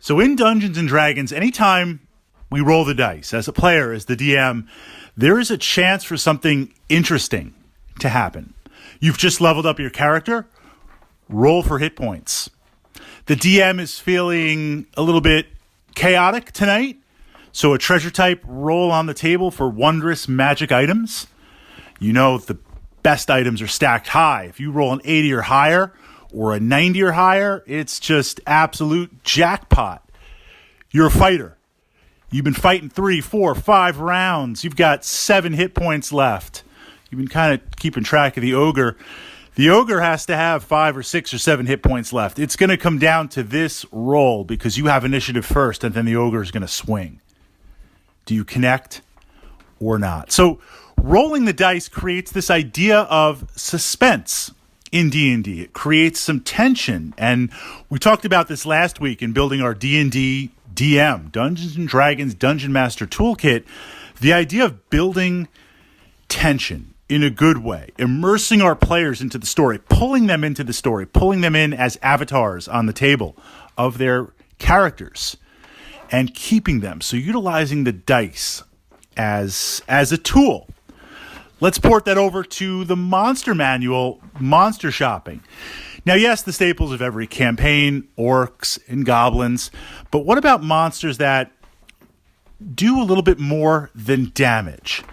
So in Dungeons & Dragons, anytime we roll the dice, as a player, as the DM, there is a chance for something interesting to happen. You've just leveled up your character, roll for hit points. The DM is feeling a little bit chaotic tonight, so a treasure type roll on the table for wondrous magic items. You know the best items are stacked high. If you roll an 80 or higher, or a 90 or higher, it's just absolute jackpot. You're a fighter. You've been fighting 3, 4, 5 rounds. You've got 7 hit points left. You've been kind of keeping track of the ogre. The ogre has to have 5 or 6 or 7 hit points left. It's going to come down to this roll because you have initiative first, and then the ogre is going to swing. Do you connect or not? So rolling the dice creates this idea of suspense. In D&D, it creates some tension, and we talked about this last week in building our D&D DM, Dungeons & Dragons Dungeon Master Toolkit, the idea of building tension in a good way, immersing our players into the story, pulling them into the story, pulling them in as avatars on the table of their characters, and keeping them. So utilizing the dice as a tool. Let's port that over to the monster manual, monster shopping. Now, yes, the staples of every campaign, orcs and goblins, but what about monsters that do a little bit more than damage?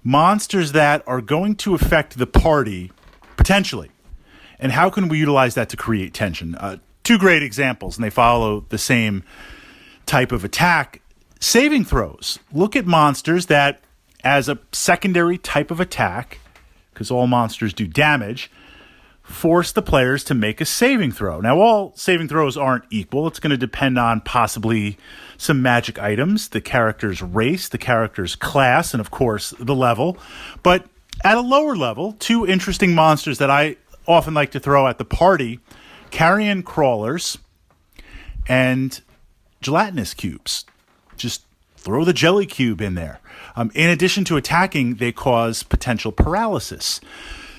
Monsters that are going to affect the party, potentially. And how can we utilize that to create tension? 2 great examples, and they follow the same type of attack. Saving throws. Look at monsters that, as a secondary type of attack, because all monsters do damage, force the players to make a saving throw. Now, all saving throws aren't equal. It's going to depend on possibly some magic items, the character's race, the character's class, and of course, the level. But at a lower level, 2 interesting monsters that I often like to throw at the party, carrion crawlers and gelatinous cubes. Just throw the jelly cube in there. In addition to attacking, they cause potential paralysis.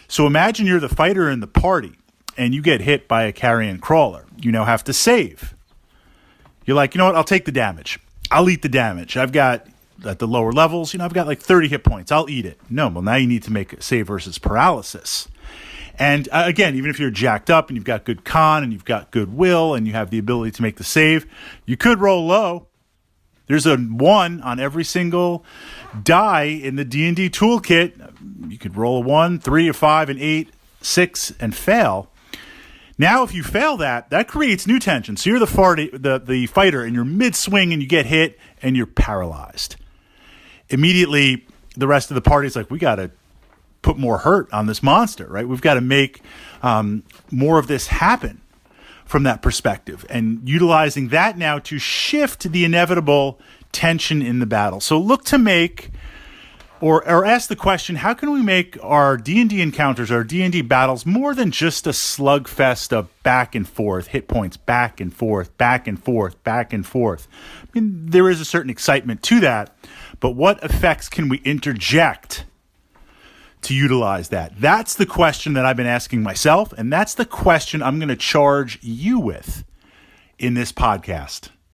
So imagine you're the fighter in the party and you get hit by a carrion crawler. You now have to save. You're like, you know what? I'll take the damage. I'll eat the damage. I've got, at the lower levels, I've got like 30 hit points. I'll eat it. No, well, now you need to make a save versus paralysis. And again, even if you're jacked up and you've got good con and you've got good will and you have the ability to make the save, you could roll low. There's a 1 on every single die in the D&D toolkit. You could roll a 1, 3, a 5, an 8, 6, and fail. Now, if you fail that creates new tension. So you're the fighter, and you're mid-swing, and you get hit, and you're paralyzed. Immediately, the rest of the party's like, we got to put more hurt on this monster, right? We've got to make more of this happen. From that perspective, and utilizing that now to shift the inevitable tension in the battle. So look to make or ask the question, how can we make our D&D encounters, our D&D battles, more than just a slugfest of back and forth, hit points back and forth, back and forth, back and forth? I mean, there is a certain excitement to that, but what effects can we interject to utilize that? That's the question that I've been asking myself, and that's the question I'm going to charge you with in this podcast.